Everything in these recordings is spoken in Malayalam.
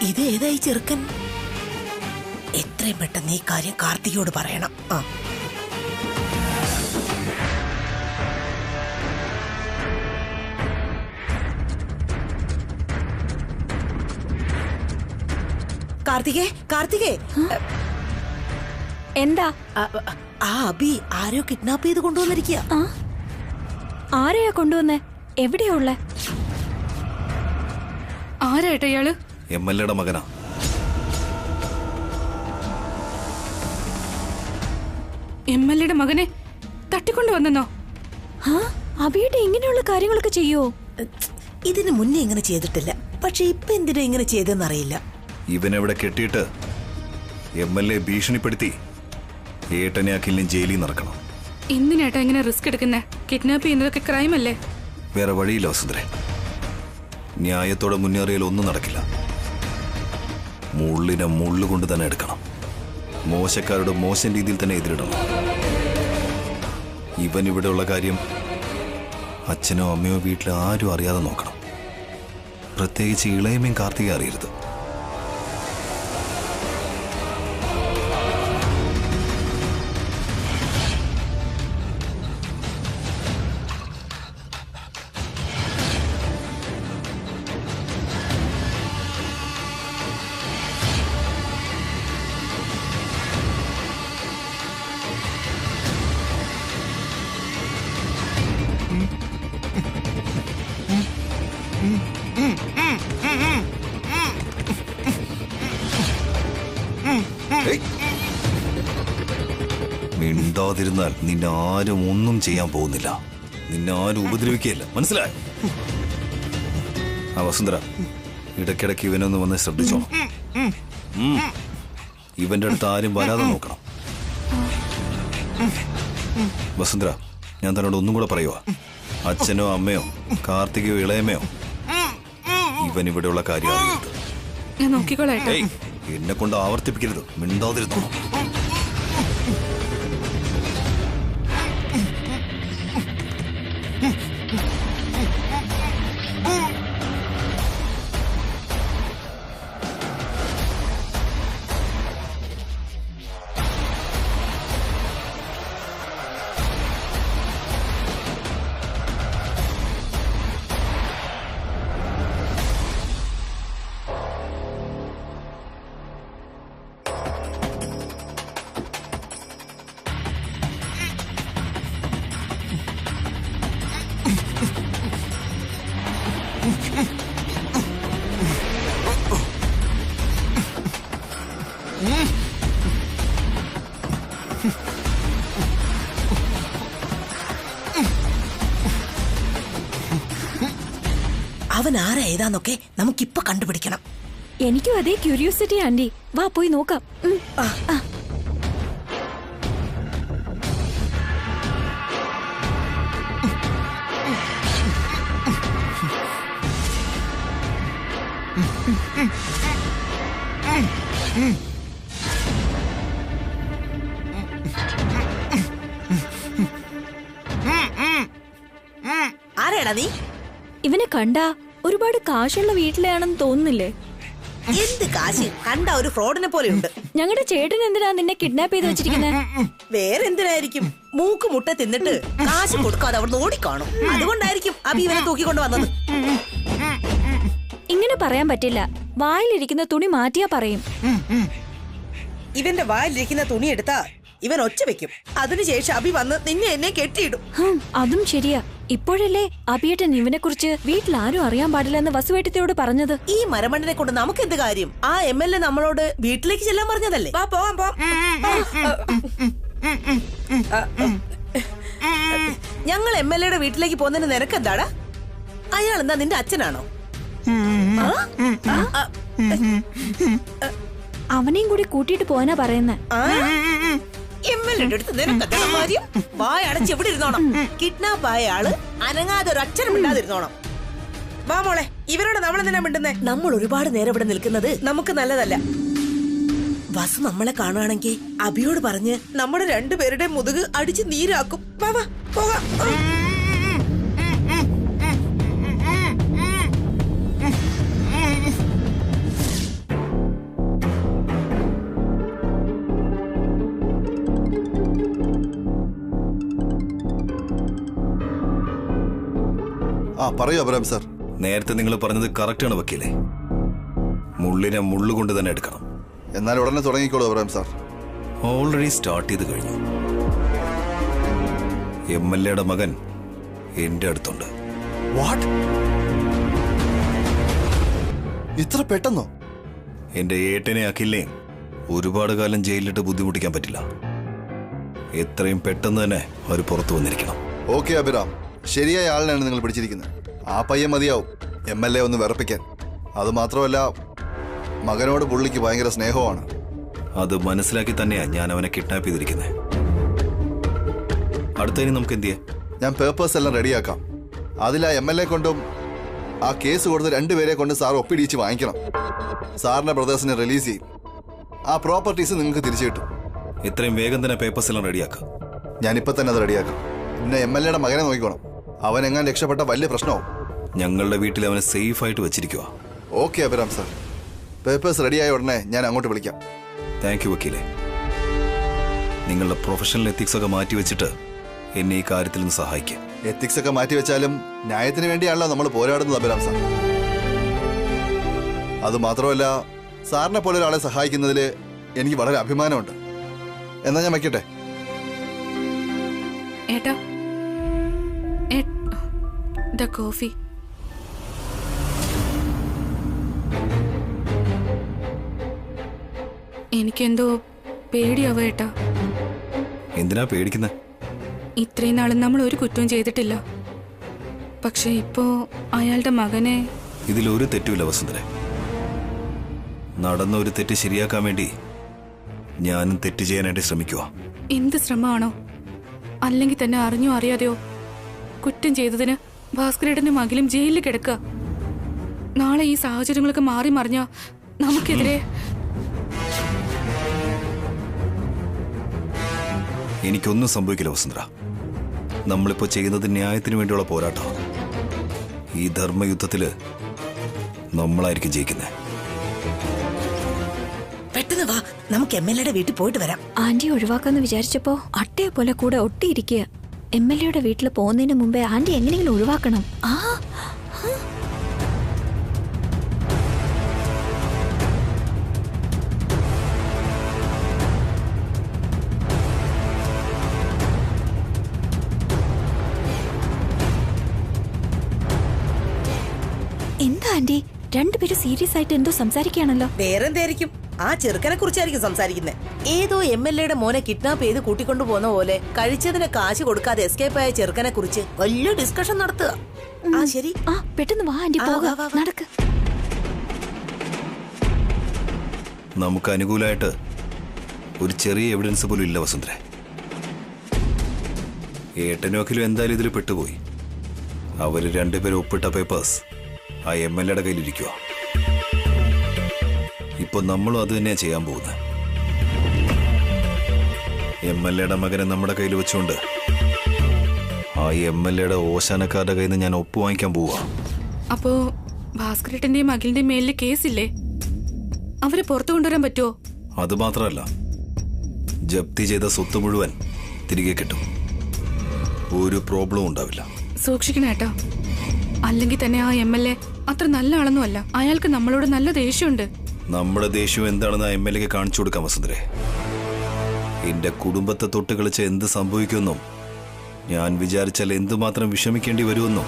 ഇതേതായി ചെറുക്കൻ? എത്രയും പെട്ടെന്ന് ഈ കാര്യം കാർത്തികയോട് പറയണം. കാർത്തികേ, കാർത്തികേ, എന്താ? ആ അബി ആരോ കിഡ്നാപ്പ് ചെയ്ത് കൊണ്ടുവന്നിരിക്കുക. ആരെയാ കൊണ്ടുവന്നേ? എവിടെയാ ഉള്ളേ? ആരായിട്ട ഇയാള്? MLA മകനാ. MLA മകനെ തട്ടിക്കൊണ്ടുവന്നോ? അബിയുടെ ഇങ്ങനെയുള്ള കാര്യങ്ങളൊക്കെ ചെയ്യോ? ഇതിന് മുന്നേ ഇങ്ങനെ ചെയ്തിട്ടില്ല. പക്ഷെ ഇപ്പൊ എന്തിനാ ഇങ്ങനെ ചെയ്തെന്നറിയില്ല. ഇവനെവിടെ കെട്ടിയിട്ട് MLA ഭീഷണിപ്പെടുത്തി ഏട്ടനെ ആ കില്ലും ജയിലിൽ നടക്കണം. എന്തിനേട്ടാ ഇങ്ങനെ റിസ്ക് എടുക്കുന്നേ? കിഡ്നാപ്പ് ചെയ്യുന്നതൊക്കെ ക്രൈം അല്ലേ? വേറെ വഴിയില്ല വസുന്ധരെ. ന്യായത്തോടെ മുന്നേറിയാൽ ഒന്നും നടക്കില്ല. മുള്ളിനെ മുള്ളുകൊണ്ട് തന്നെ എടുക്കണം. മോശക്കാരുടെ മോശം രീതിയിൽ തന്നെ എതിരിടണം. ഇവൻ ഇവിടെയുള്ള കാര്യം അച്ഛനോ അമ്മയോ വീട്ടിൽ ആരും അറിയാതെ നോക്കണം. പ്രത്യേകിച്ച് ഇളയമേയും കാർത്തിക അറിയരുത്. മിണ്ടാതിരുന്നാൽ നിന്നെ ആരും ഒന്നും ചെയ്യാൻ പോകുന്നില്ല. നിന്നെ ആരും ഉപദ്രവിക്കുകയല്ല, മനസ്സിലായോ? ആ വസുന്ധര, ഇടയ്ക്കിടയ്ക്ക് ഇവനൊന്ന് വന്ന് ശ്രദ്ധിച്ചോണം. ഇവന്റെ അടുത്ത് ആരും വരാതെ നോക്കണം. വസുന്ധര, ഞാൻ തന്നോട് ഒന്നും കൂടെ പറയുക. അച്ഛനോ അമ്മയോ കാർത്തികയോ ഇളയമയോ ഇവൻ ഇവിടെയുള്ള കാര്യം അറിയരുത്. ഞാൻ നോക്കിക്കോളാട്ടെ. എന്നെ കൊണ്ട് ആവർത്തിപ്പിക്കരുത്. മിണ്ടാതിരുന്നോ. അവൻ ആരാ ഏതാന്നൊക്കെ നമുക്കിപ്പൊ കണ്ടുപിടിക്കണം. എനിക്കും അതേ ക്യൂരിയോസിറ്റി ആന്റി. വാ പോയി നോക്കാം. ആരാടാ നീ? ഇവനെ കണ്ടാ ഒരുപാട് കാശുള്ള വീട്ടിലാണെന്ന് തോന്നുന്നില്ലേ? എന്ത് കാശ്? കണ്ട ഒരു ഫ്രോഡിനെ പോലെയുണ്ട്. ഞങ്ങളുടെ ചേട്ടൻ എന്തിനാ നിന്നെ കിഡ്നാപ്പ് ചെയ്ത് വെച്ചിരിക്കുന്നത്? വേറെ എന്തിനായിരിക്കും? മൂക്ക് മുട്ട തിന്നിട്ട് കാശ് കൊടുക്കാതെ അവിടെ ഓടിക്കാണും. അതുകൊണ്ടായിരിക്കും അബി ഇവനെ തൂക്കിക്കൊണ്ട് വന്നത്. ഇങ്ങനെ പറയാൻ പറ്റില്ല. വായിലിരിക്കുന്ന തുണി മാറ്റിയാ പറയും. ഇവന്റെ വായിലിരിക്കുന്ന തുണി എടുത്താ ഇവൻ ഒച്ച വെക്കും. അതിനുശേഷം അബി വന്ന് നിന്നെ എന്നെ കെട്ടിയിടും. അതും ശരിയാ. ഇപ്പോഴല്ലേ അബിയേട്ടൻ ഇവനെ കുറിച്ച് വീട്ടിൽ ആരും അറിയാൻ പാടില്ലെന്ന് വസുവേട്ടത്തിയോട് പറഞ്ഞത്? ഈ മരമണ്ടനെ കൊണ്ട് നമുക്ക് എന്ത് കാര്യം? ആ MLA നമ്മളോട് വീട്ടിലേക്ക് ചെല്ലാൻ പറഞ്ഞതല്ലേ? പോവാം പോവാം. ഞങ്ങൾ MLAയുടെ വീട്ടിലേക്ക് പോകുന്നതിന് നിനക്കെന്താടാ? അയാൾ എന്താ നിന്റെ അച്ഛനാണോ? അവനെയും കൂടി കൂട്ടിയിട്ട് പോവാനാ പറയുന്നേ. MLAയുടെ അടുത്ത് നിനക്കെന്താ കാര്യം? വായ അടച്ച് എവിടെ ഇരുന്നോണം. കിഡ്നാപ്പ് ആയ ആള് അനങ്ങാതെ ഒരു അച്ഛനും ഇണ്ടാതിരുന്നോണം. വാ മോളെ, ഇവരോട് നമ്മൾ എന്തിനാ മിണ്ടുന്നേ? നമ്മൾ ഒരുപാട് നേരം ഇവിടെ നിൽക്കുന്നത് നമുക്ക് നല്ലതല്ല. വസു നമ്മളെ കാണുകയാണെങ്കിൽ അഭിയോട് പറഞ്ഞ് നമ്മുടെ രണ്ടുപേരുടെ മുതുക് അടിച്ച് നീരാക്കും. വാ വാ പോകാം. പറയൂ അബ്രാം സാർ. നേരത്തെ നിങ്ങൾ പറഞ്ഞത് കറക്റ്റാണ് വക്കീലെ. മുള്ളിനെ മുള്ളുകൊണ്ട് തന്നെ എടുക്കണം. എന്നാൽ ഉടനെ തുടങ്ങിക്കോളൂ അബ്രാം സാർ. ഓൾറെഡി സ്റ്റാർട്ട് ചെയ്ത് കഴിഞ്ഞു. MLA മകൻ എന്റെ അടുത്തുണ്ട്. വാട്ട്? ഇത്ര പെട്ടെന്നോ? എന്റെ ഏട്ടനെ അഖിലിനെയും ഒരുപാട് കാലം ജയിലിലിട്ട് ബുദ്ധിമുട്ടിക്കാൻ പറ്റില്ല. എത്രയും പെട്ടെന്ന് തന്നെ അവർ പുറത്തു വന്നിരിക്കണം. ഓക്കെ അഭിറാം, ശരിയായ ആളിനാണ് നിങ്ങൾ പിടിച്ചിരിക്കുന്നത്. ആ പയ്യൻ മതിയാവും MLA ഒന്ന് വിറപ്പിക്കാൻ. അത് മാത്രമല്ല, മകനോട് പുള്ളിക്ക് ഭയങ്കര സ്നേഹമാണ്. അത് മനസ്സിലാക്കി തന്നെയാ ഞാൻ അവനെ കിഡ്നാപ്പ് ചെയ്തിരിക്കുന്നത്. അടുത്തതിന് നമുക്ക് എന്ത് ചെയ്യാം? ഞാൻ പേപ്പേഴ്സ് എല്ലാം റെഡിയാക്കാം. അതിൽ ആ MLA കൊണ്ടും ആ കേസ് കൊടുത്ത് രണ്ടുപേരെ കൊണ്ട് സാർ ഒപ്പിടിച്ച് വാങ്ങിക്കണം. സാറിന്റെ ബ്രദേഴ്സിനെ റിലീസ് ചെയ്യും. ആ പ്രോപ്പർട്ടീസ് നിങ്ങൾക്ക് തിരിച്ചു കിട്ടും. എത്രയും വേഗം തന്നെ പേപ്പേഴ്സ് എല്ലാം റെഡിയാക്കാം. ഞാനിപ്പോൾ തന്നെ അത് റെഡിയാക്കാം. പിന്നെ MLA മകനെ നോക്കിക്കോണം. അവൻ എങ്ങനെ രക്ഷപ്പെട്ട വലിയ പ്രശ്നവും. ഞങ്ങളുടെ വീട്ടിൽ അവനെ സേഫ് ആയിട്ട് വെച്ചിരിക്കുക. ഓക്കെ അഭിറാം സാർ, പേപ്പേഴ്സ് റെഡിയായ ഉടനെ ഞാൻ അങ്ങോട്ട് വിളിക്കാം. താങ്ക് യു വക്കീലെ. നിങ്ങളുടെ പ്രൊഫഷണൽ എത്തിക്സ് ഒക്കെ മാറ്റി വെച്ചിട്ട് എന്നെ ഈ കാര്യത്തിൽ നിന്ന് സഹായിക്കുക. എത്തിക്സ് ഒക്കെ മാറ്റി വെച്ചാലും ന്യായത്തിന് വേണ്ടിയാണല്ലോ നമ്മൾ പോരാടുന്നത് അഭിറാം സാർ. അത് മാത്രമല്ല, സാറിനെ പോലെ ഒരാളെ സഹായിക്കുന്നതിൽ എനിക്ക് വളരെ അഭിമാനമുണ്ട്. എന്നാ ഞാൻ വയ്ക്കട്ടെ. ഏട്ടാ, കോഫി. എനിക്കെന്തോ പേടിയാവോ ഏട്ടാ. എന്തിനാ പേടിക്കുന്നത്? ഇത്രയും നാളും നമ്മൾ ഒരു കുറ്റവും ചെയ്തിട്ടില്ല. പക്ഷെ ഇപ്പോ അയാളുടെ മകനെ. ഇതിലൊരു തെറ്റുമില്ല വസുന്ധരെ. നടന്ന ഒരു തെറ്റ് ശരിയാക്കാൻ വേണ്ടി ഞാനും തെറ്റ് ചെയ്യാനായിട്ട് ശ്രമിക്കുക. എന്ത് ശ്രമമാണോ? അല്ലെങ്കിൽ തന്നെ അറിഞ്ഞോ അറിയാതെയോ കുറ്റം ചെയ്തതിന് ഭാസ്കരേട്ടന്റെ മകളും ജയിലിൽ കിടക്കുക. നാളെ ഈ സാഹചര്യങ്ങളൊക്കെ മാറി മറിഞ്ഞ നമുക്കെതിരെ. എനിക്കൊന്നും സംഭവിക്കില്ല വസുന്ധര. നമ്മളിപ്പോ ചെയ്യുന്നത് ന്യായത്തിന് വേണ്ടിയുള്ള പോരാട്ടമാണ്. ഈ ധർമ്മയുദ്ധത്തില് നമ്മളായിരിക്കും ജയിക്കുന്നത്. പെട്ടെന്ന് വാ, നമുക്ക് MLA വീട്ടിൽ പോയിട്ട് വരാം. ആന്റി ഒഴിവാക്കാന്ന് വിചാരിച്ചപ്പോ അട്ടയെ പോലെ കൂടെ ഒട്ടിയിരിക്കുക. MLA വീട്ടിൽ പോകുന്നതിന് മുമ്പേ ആന്റി എങ്ങനെയെങ്കിലും ഒഴിവാക്കണം. എന്താ ആന്റി രണ്ടുപേരും സീരിയസ് ആയിട്ട് എന്തോ സംസാരിക്കുകയാണല്ലോ. വേറെന്തായിരിക്കും? ആ ചെറുക്കനെ കുറിച്ചായിരിക്കും സംസാരിക്കുന്നത്. ഏതോ MLA മോനെ കിഡ്നാപ്പ് ചെയ്ത് കൂട്ടിക്കൊണ്ടു പോകുന്ന പോലെ കഴിച്ചതിന് കാശ് കൊടുക്കാതെ എസ്കേപ്പ് ആയ ചെറുക്കനെ കുറിച്ച് വലിയ ഡിസ്കഷൻ നടത്തുക. ആ ശരി, പെട്ടെന്ന് വാ ആന്റി, പോകാം. നടക്ക്. നമുക്ക് അനുകൂലമായിട്ട് ഒരു ചെറിയ എവിഡൻസ് പോലും ഇല്ല വസുന്ധര. ഏട്ടനും അഖിലും എന്തായാലും ഇതിൽ പെട്ടുപോയി. അവര് രണ്ടുപേരും ഒപ്പിട്ട പേപ്പേഴ്സ് ആ MLA കയ്യിലിരിക്കുക. ഇപ്പൊ നമ്മളും അത് തന്നെയാ ചെയ്യാൻ പോകുന്നത്. MLA മകനെ നമ്മുടെ കയ്യിൽ വെച്ചുകൊണ്ട് ആ MLA ഓശാനക്കാരുടെ കയ്യിൽ നിന്ന് ഞാൻ ഒപ്പ് വാങ്ങിക്കാൻ പോവാ. അപ്പോ ഭാസ്കരേട്ടന്റെയും മകളുടെയും മേലില് കേസില്ലേ? അവരെ പുറത്തു കൊണ്ടുവരാൻ പറ്റുമോ? അത് മാത്രമല്ല, ജപ്തി ചെയ്ത സ്വത്ത് മുഴുവൻ തിരികെ കിട്ടും. ഒരു പ്രോബ്ലം ഉണ്ടാവില്ല. സൂക്ഷിക്കണേട്ടാ. അല്ലെങ്കിൽ തന്നെ ആ MLA അത്ര നല്ല ആളൊന്നും അല്ല. അയാൾക്ക് നമ്മളോട് നല്ല ദേഷ്യമുണ്ട്. നമ്മുടെ ദേഷ്യം എന്താണെന്ന് ആ MLA കാണിച്ചു കൊടുക്കാം വസുന്ധരെ. എന്റെ കുടുംബത്തെ തൊട്ട് കളിച്ച് എന്ത് സംഭവിക്കുമെന്നും ഞാൻ വിചാരിച്ചാൽ എന്തുമാത്രം വിഷമിക്കേണ്ടി വരുമെന്നും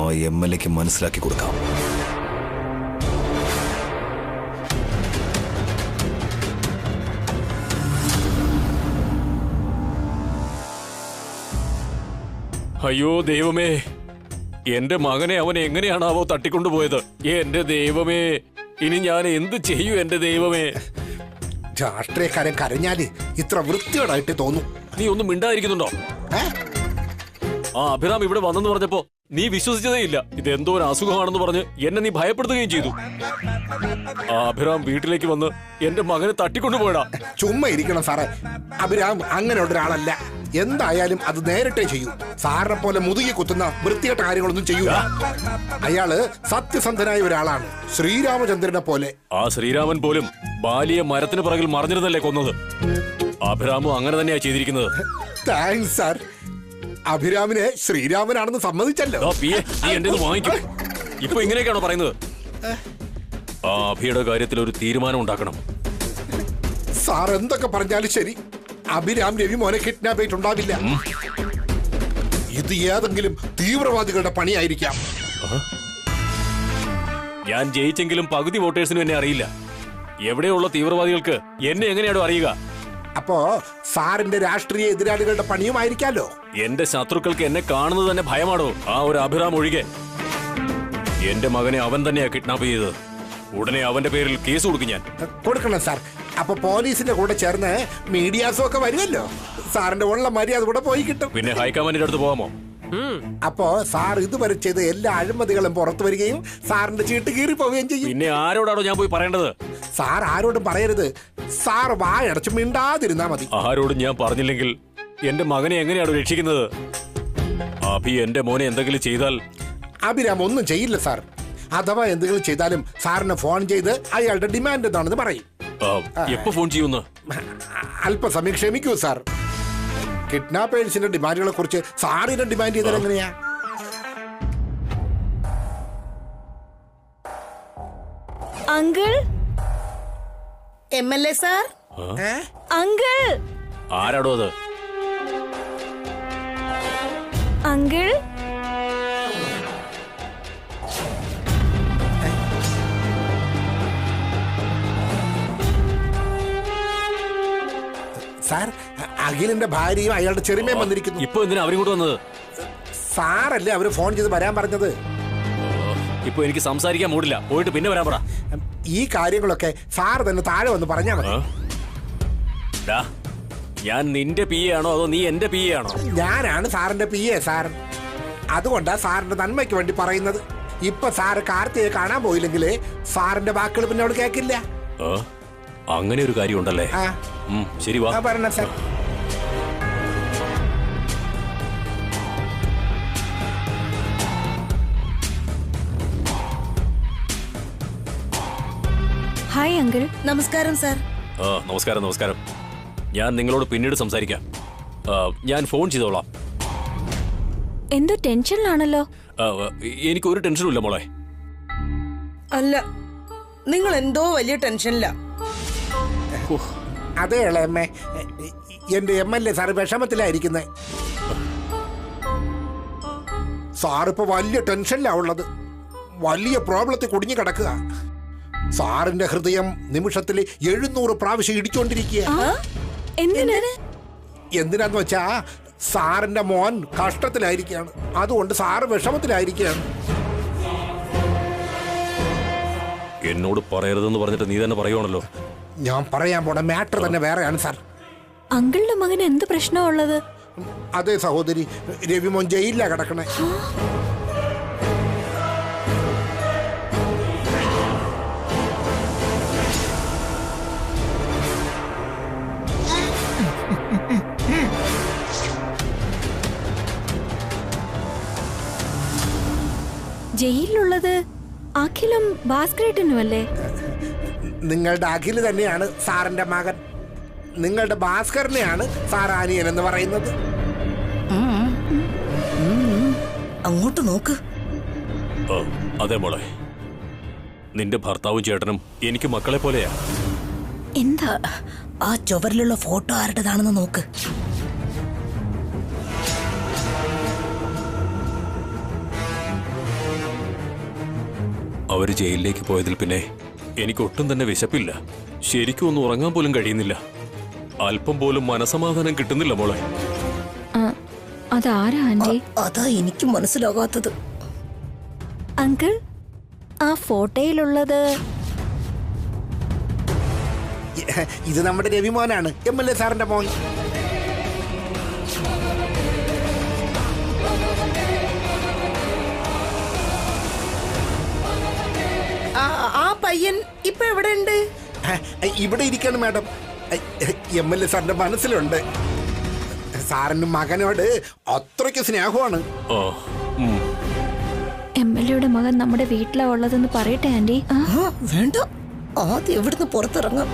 ആ MLA മനസ്സിലാക്കി കൊടുക്കാം. അയ്യോ ദൈവമേ, എന്റെ മകനെ അവൻ എങ്ങനെയാണാവോ തട്ടിക്കൊണ്ടുപോയത്? എന്റെ ദൈവമേ, ഇനി ഞാൻ എന്ത് ചെയ്യൂ? എന്റെ ദൈവമേ. രാഷ്ട്രീയക്കാരൻ കരഞ്ഞാല് ഇത്ര വൃത്തിയോടായിട്ട് തോന്നും. നീ ഒന്നും മിണ്ടായിരിക്കുന്നുണ്ടോ? ആ അഭിറാം ഇവിടെ വന്നെന്ന് പറഞ്ഞപ്പോ നീ വിശ്വസിച്ചതേ ഇല്ല. ഇതെന്തോ ഒരു അസുഖമാണെന്ന് പറഞ്ഞ് എന്നെ നീ ഭയപ്പെടുത്തുകയും ചെയ്തു. ആ അഭിരാം വീട്ടിലേക്ക് വന്ന് എന്റെ മകനെ തട്ടിക്കൊണ്ടുപോയടാ. ചുമ്മാ ഇരിക്കണം സാറേ. അഭിരാം അങ്ങനെയുള്ള ഒരാളല്ല. എന്തായാലും അത് നേരിട്ടേ ചെയ്യൂ. സാറിനെ പോലെ മുതുകി കുത്തുന്ന വൃത്തികെട്ട കാര്യങ്ങളൊന്നും ചെയ്യൂല. അയാള് സത്യസന്ധനായ ഒരാളാണ്, ശ്രീരാമചന്ദ്രനെ പോലെ. ആ ശ്രീരാമൻ പോലും ബാലിയെ മരത്തിന് പിറകിൽ മറിഞ്ഞിരുന്നല്ലേ കൊന്നത്. അഭിരാമും അങ്ങനെ തന്നെയാ ചെയ്തിരിക്കുന്നത്. Thanks sir. അഭിരാമിനെ ശ്രീരാമനാണെന്ന് സമ്മതിച്ചല്ലോ. നീ എന്റെ വാങ്ങിക്കും. ഇപ്പൊ ഇങ്ങനെയൊക്കെയാണോ പറയുന്നത്? ആ അഭിയുടെ കാര്യത്തിൽ ഒരു തീരുമാനം ഉണ്ടാക്കണം. സാർ എന്തൊക്കെ പറഞ്ഞാലും ശരി, അഭിരാം രവി മോനെ കിഡ്നാപ്പ് ചെയ്തിട്ടുണ്ടാവില്ല. ഇത് ഏതെങ്കിലും തീവ്രവാദികളുടെ പണിയായിരിക്കാം. ഞാൻ ജയിച്ചെങ്കിലും പകുതി വോട്ടേഴ്സിനും എന്നെ അറിയില്ല. എവിടെയുള്ള തീവ്രവാദികൾക്ക് എന്നെ എങ്ങനെയാണോ അറിയുക? അപ്പോ സാറിന്റെ രാഷ്ട്രീയ എതിരാളികളുടെ പണിയുമായിരിക്കാലോ. എന്റെ ശത്രുക്കൾക്ക് എന്നെ കാണുന്നത് തന്നെ ഭയമാണോ? ആ ഒരു അഭിരാം ഒഴികെ. എന്റെ മകനെ അവൻ തന്നെയാ കിഡ്നാപ്പ് ചെയ്തത്. ഉടനെ അവന്റെ പേരിൽ കേസ് കൊടുക്കും ഞാൻ. കൊടുക്കണം സാർ. അപ്പൊ പോലീസിന്റെ കൂടെ ചേർന്ന് മീഡിയാസും ഒക്കെ വരുമല്ലോ. സാറിന്റെ ഉള്ള മര്യാദ കൂടെ പോയി കിട്ടും. പിന്നെ ഹൈക്കമാൻഡിന്റെ അടുത്ത് പോകാമോ? അപ്പോ സാർ ഇതുവരെ ചെയ്ത എല്ലാ അഴിമതികളും പുറത്തു വരികയും സാറിന്റെ ചീട്ട് കീറി പോവുകയും ചെയ്യും. പിന്നെ ആരോടാണോ ഞാൻ പോയി പറയേണ്ടത്? സാർ ആരോടും പറയരുത്. സാർ വായടച്ച് മിണ്ടാതിരുന്നാ മതി. ആരോടും ഞാൻ പറഞ്ഞില്ലെങ്കിൽ എന്റെ മകനെ എങ്ങനെയാണ് രക്ഷിക്കുന്നത്? അഭി എന്റെ മോനെ എന്തെങ്കിലും ചെയ്താൽ? അഭിരാം ഒന്നും ചെയ്യില്ല സാർ. അഥവാ എന്തെങ്കിലും ചെയ്താലും സാറിന് ഫോൺ ചെയ്ത് അയാളുടെ ഡിമാൻഡ് എന്താണെന്ന് പറയും. എപ്പോ ഫോൺ ചെയ്യുന്നു? അല്പസമയം ക്ഷമിക്കൂ സാർ. കിഡ്നാപ്പേഴ്സിന്റെ ഡിമാൻഡുകളെ കുറിച്ച് സാറിന്റെ ഡിമാൻഡ് ചെയ്താൽ എങ്ങനെയാ? Uncle, MLA sir. അങ്കിൾ, ആരാടോ അത്? അങ്കിൾ, സാർ, അഖിലിന്റെ ഭാര്യയും അയാളുടെ ചെറുമയും വന്നിരിക്കുന്നു. ഇപ്പൊ എന്തിനാ അവരിങ്ങോട്ട് വന്നത്? സാറല്ലേ അവര് ഫോൺ ചെയ്ത് വരാൻ പറഞ്ഞത്. ഇപ്പൊ എനിക്ക് സംസാരിക്കാൻ മൂടില്ല. പോയിട്ട് പിന്നെ വരാൻ പറ. ഈ കാര്യങ്ങളൊക്കെ സാർ തന്നെ താഴെ വന്ന് പറഞ്ഞാ മതി. ഞാൻ നിന്റെ പി ആണോ അതോ നീ എന്റെ പി ആണോ? ഞാനാണ് സാറിന്റെ PA സാർ. അതുകൊണ്ടാ സാറിന്റെ നന്മയ്ക്ക് വേണ്ടി പറയുന്നത്. ഇപ്പൊ സാറ് കാർത്തിയെ കാണാൻ പോയില്ലെങ്കിൽ സാറിന്റെ വാക്കുകൾ പിന്നെ അവിടെ കേൾക്കില്ല. അങ്ങനെ ഒരു കാര്യം ഉണ്ടല്ലേ? ശരി വാ. പറഞ്ഞ സാർ. Hi uncle. നമസ്കാരം സാർ. നമസ്കാരം. നമസ്കാരം. ഞാൻ നിങ്ങളോട് പിന്നീട് സംസാരിക്കാം. ഞാൻ ഫോൺ ചെയ്തോളാം. എന്തോ ടെൻഷനിലാണല്ലോ. എനിക്കൊരു ടെൻഷനും ഇല്ല മോളെ. അല്ല, നിങ്ങൾ എന്തോ വലിയ ടെൻഷനില്ല. അതെ ഇളയമ്മേ, എന്റെ MLA സാറ് വിഷമത്തിലായിരിക്കുന്നേ. സാറിപ്പോ വലിയ ടെൻഷനിലാ ഉള്ളത്. വലിയ പ്രോബ്ലത്തിൽ കുടുങ്ങി കിടക്കുക. സാറിന്റെ ഹൃദയം നിമിഷത്തിൽ 700 പ്രാവശ്യം ഇടിച്ചോണ്ടിരിക്കുക. എന്തിനാന്ന് വെച്ചാ സാറിന്റെ മോൻ കഷ്ടത്തിലായിരിക്കുകയാണ്. അതുകൊണ്ട് സാറ് വിഷമത്തിലായിരിക്കുകയാണ്. എന്നോട് പറയരുതെന്ന് പറഞ്ഞിട്ട് നീ തന്നെ പറയുവാണല്ലോ. ഞാൻ പറയാൻ പോണ മാറ്റർ തന്നെ വേറെയാണ് സാർ. അങ്കിളിന്റെ മകന് എന്ത് പ്രശ്നമാ ഉള്ളത്? അതെ സഹോദരി, രവിമോൻ ജയിലിലാ കിടക്കണേ. ജയിലിലുള്ളത് അഖിലും ഭാസ്കരേട്ടനും അല്ലേ? നിങ്ങളുടെ അഖില് തന്നെയാണ് സാറിന്റെ മകൻ. നിങ്ങളുടെ ഭാസ്കരനെയാണ് സാർ അനിയൻ എന്ന് പറയുന്നത്. അങ്ങോട്ട് നോക്ക്. അതെ മോളെ, നിന്റെ ഭർത്താവും ചേട്ടനും എനിക്ക് മക്കളെ പോലെയാ. എന്താ ആ ചുവരിലുള്ള ഫോട്ടോ ആരുടേതാണെന്ന് നോക്ക്. അവര് ജയിലിലേക്ക് പോയതിൽ പിന്നെ എനിക്ക് ഒട്ടും തന്നെ വിശപ്പില്ല. ശരിക്കും ഒന്നും ഉറങ്ങാൻ പോലും കഴിയുന്നില്ല. അല്പം പോലും മനസമാധാനം കിട്ടുന്നില്ല മോളെ. അതാരാ ആന്റി? അതാ എനിക്ക് മനസ്സിലാകാത്തത്. അങ്കിൾ, ആ ഫോട്ടോയിലുള്ളത് ഇത് നമ്മുടെ രവിമോനാണ്, MLA സാറിന്റെ മോൻ. ആ പയ്യൻ ഇപ്പൊ എവിടെ ഉണ്ട്? ഇവിടെ ഇരിക്കണം മാഡം. MLA സാറിന്റെ മനസ്സിലുണ്ട്. സാറിന്റെ മകനോട് അത്രയ്ക്ക് സ്നേഹമാണ്. MLAയുടെ മകൻ നമ്മുടെ വീട്ടിലാ ഉള്ളതെന്ന് പറയട്ടെ ആന്റി. വേണ്ട, ആദ്യം എവിടുന്ന് പുറത്തിറങ്ങാം.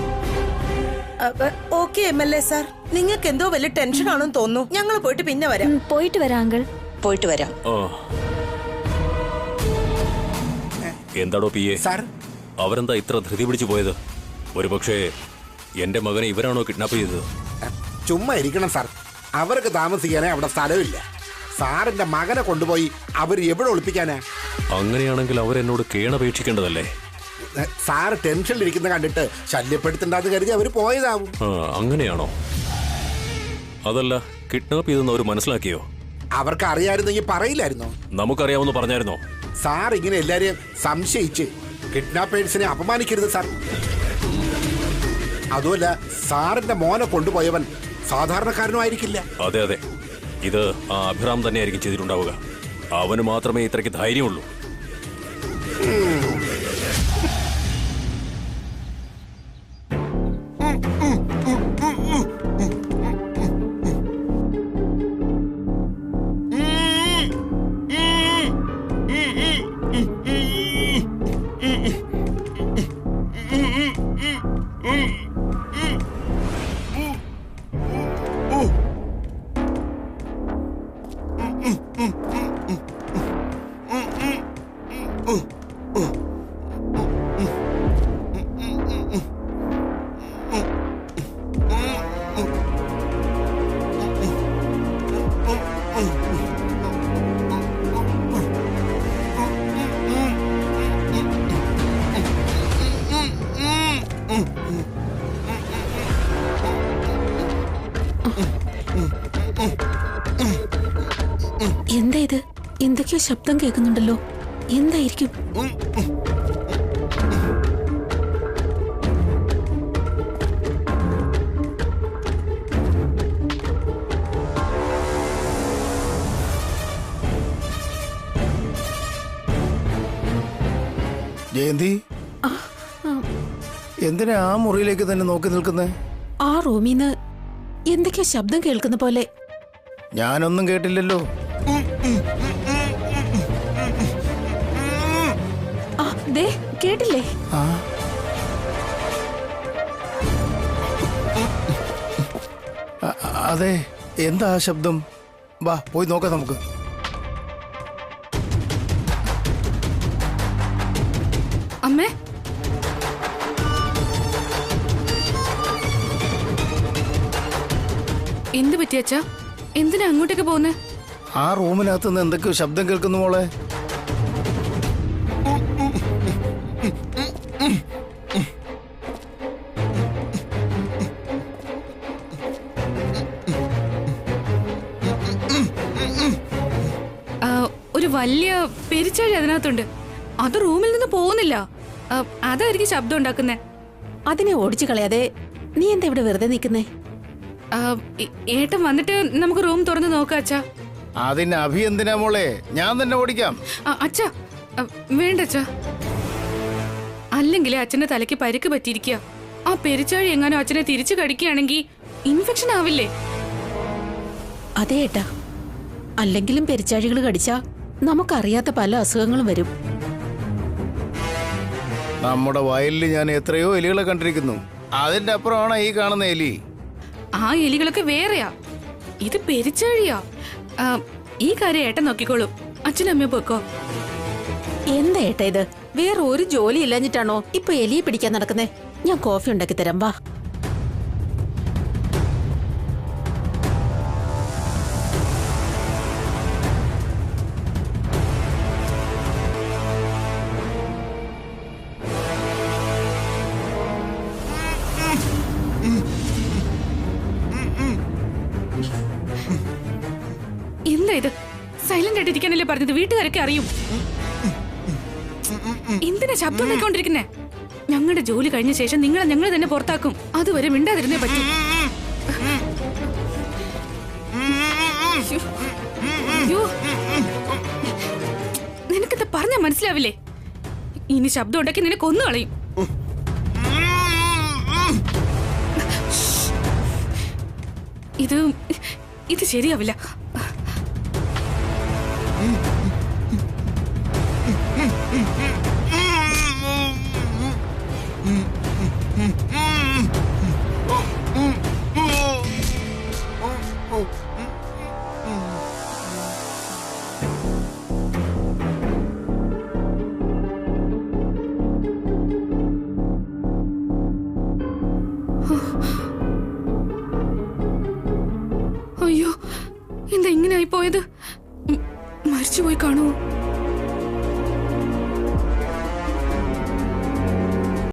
ഓക്കെ MLA സാർ, നിങ്ങൾക്ക് എന്തോ വലിയ ടെൻഷൻ ആണെന്ന് തോന്നുന്നു. ഞങ്ങൾ പോയിട്ട് പിന്നെ വരാം. പോയിട്ട് വരാം അങ്കിൾ. പോയിട്ട് വരാം. എന്താടോ പിയെ, സാർ അവരെന്താ ഇത്ര ധൃതി പിടിച്ചു പോയത്? ഒരുപക്ഷെ എന്റെ മകനെ ഇവരാണോ കിഡ്നാപ്പ് ചെയ്തത്? ചുമ്മാ ഇരിക്കണം സാർ. അവർക്ക് താമസിക്കാനേ അവിടെ സ്ഥലമില്ല. സാറിന്റെ മകനെ കൊണ്ടുപോയി അവർ എവിടെ ഒളിപ്പിക്കാനാ? അങ്ങനെയാണെങ്കിൽ അവരെന്നോട് കേണപേക്ഷിക്കേണ്ടതല്ലേ? സാറ് ടെൻഷനിലിരിക്കുന്ന കണ്ടിട്ട് ശല്യപ്പെടുത്തണ്ടെന്ന് കരുതി അവർ പോയതാവും. അങ്ങനെയാണോ? അതല്ല, കിഡ്നാപ്പ് ചെയ്തെന്ന് അവർ മനസ്സിലാക്കിയോ? അവർക്ക് അറിയാമായിരുന്നെങ്കിൽ പറയില്ലായിരുന്നോ? നമുക്കറിയാമെന്ന് പറഞ്ഞായിരുന്നോ? സാർ ഇങ്ങനെ എല്ലാരെയും സംശയിച്ച് കിഡ്നാപ്പേഴ്സിനെ അപമാനിക്കരുത് സാർ. അതുമല്ല, സാറിന്റെ മോനെ കൊണ്ടുപോയവൻ സാധാരണക്കാരനും ആയിരിക്കില്ല. അതെ അതെ, ഇത് ആ അഭിറാം തന്നെയായിരിക്കും ചെയ്തിട്ടുണ്ടാവുക. അവന് മാത്രമേ ഇത്രയ്ക്ക് ധൈര്യമുള്ളൂ. എന്താ ഇത്? എന്തൊക്കെയോ ശബ്ദം കേൾക്കുന്നുണ്ടല്ലോ. എന്തായിരിക്കും? ജയന്തി, എന്തിനാ ആ മുറിയിലേക്ക് തന്നെ നോക്കി നിൽക്കുന്നേ? ആ റൂമിന്ന് എന്തൊക്കെയോ ശബ്ദം കേൾക്കുന്ന പോലെ. ഞാനൊന്നും കേട്ടില്ലല്ലോ. ദേ, കേട്ടില്ലേ? അതെ, എന്താ ആ ശബ്ദം? വാ, പോയി നോക്കാം നമുക്ക്. അമ്മേ, എന്ത് പറ്റിയച്ചാ? എന്തിനാ അങ്ങോട്ടേക്ക് പോകുന്നേ? ആ റൂമിനകത്ത് നിന്ന് എന്തൊക്കെയോ ശബ്ദം കേൾക്കുന്നു മോളെ. ഒരു വലിയ പെരിച്ചാഴി അതിനകത്തുണ്ട്. അത് റൂമിൽ നിന്ന് പോകുന്നില്ല. അതായിരിക്കും ശബ്ദം ഉണ്ടാക്കുന്നേ. അതിനെ ഓടിച്ചു കളയാതെ നീ എന്താ ഇവിടെ വെറുതെ നിൽക്കുന്നേ? ഏട്ടൻ വന്നിട്ട് നമുക്ക് റൂം തുറന്ന് നോക്കാം അച്ഛാ. അതിന് അഭി എന്തിനാ മോളെ? ഞാൻ തന്നെ ഓടിക്കാം. അച്ഛാ, വേണ്ട അച്ഛാ. അല്ലെങ്കിൽ അച്ഛന്റെ തലയ്ക്ക് പരിക്ക് പറ്റിയിരിക്കുക. ആ പെരിച്ചാഴി എങ്ങാനും അച്ഛനെ തിരിച്ചു കടിക്കുകയാണെങ്കിൽ ഇൻഫെക്ഷൻ ആവില്ലേ? അതെ ഏട്ടാ, അല്ലെങ്കിലും പെരിച്ചാഴികൾ കടിച്ചാ നമുക്കറിയാത്ത പല അസുഖങ്ങളും വരും. നമ്മുടെ വയലിൽ ഞാൻ എത്രയോ എലികളെ കണ്ടിരിക്കുന്നു. അതിന്റെ അപ്പുറമാണ് ഈ കാണുന്ന എലി. ആ എലികളൊക്കെ വേറെയാ, ഇത് പെരിച്ചാഴിയാ. ഈ കാര്യം ഏട്ടൻ നോക്കിക്കോളൂ. അച്ഛനും അമ്മയും പോക്കോ. എന്താ ഏട്ടാ ഇത്? വേറെ ഒരു ജോലി ഇല്ലാഞ്ഞിട്ടാണോ ഇപ്പൊ എലിയെ പിടിക്കാൻ നടക്കുന്നേ? ഞാൻ കോഫി ഉണ്ടാക്കി തരാം, വാ. എന്താ ഇത്? സൈലന്റ് ആയിട്ട് ഇരിക്കാനല്ലേ പറഞ്ഞത്? വീട്ടുകാരൊക്കെ അറിയും. എന്തിനാ ശബ്ദം ഉണ്ടാക്കിക്കൊണ്ടിരിക്കുന്നേ? ഞങ്ങളുടെ ജോലി കഴിഞ്ഞ ശേഷം ഞങ്ങൾ തന്നെ പുറത്താക്കും. അതുവരെ മിണ്ടാതിരുന്നേ പറ്റും. നിനക്കെന്താ പറഞ്ഞാ മനസ്സിലാവില്ലേ? ഇനി ശബ്ദം ഉണ്ടാക്കി നിന്നെ കൊന്നു കളയും. ഇത് ശരിയാവില്ല. അയ്യോ, എന്താ ഇങ്ങനെ ആയി പോയത്? മരിച്ചുപോയി കാണുമോ?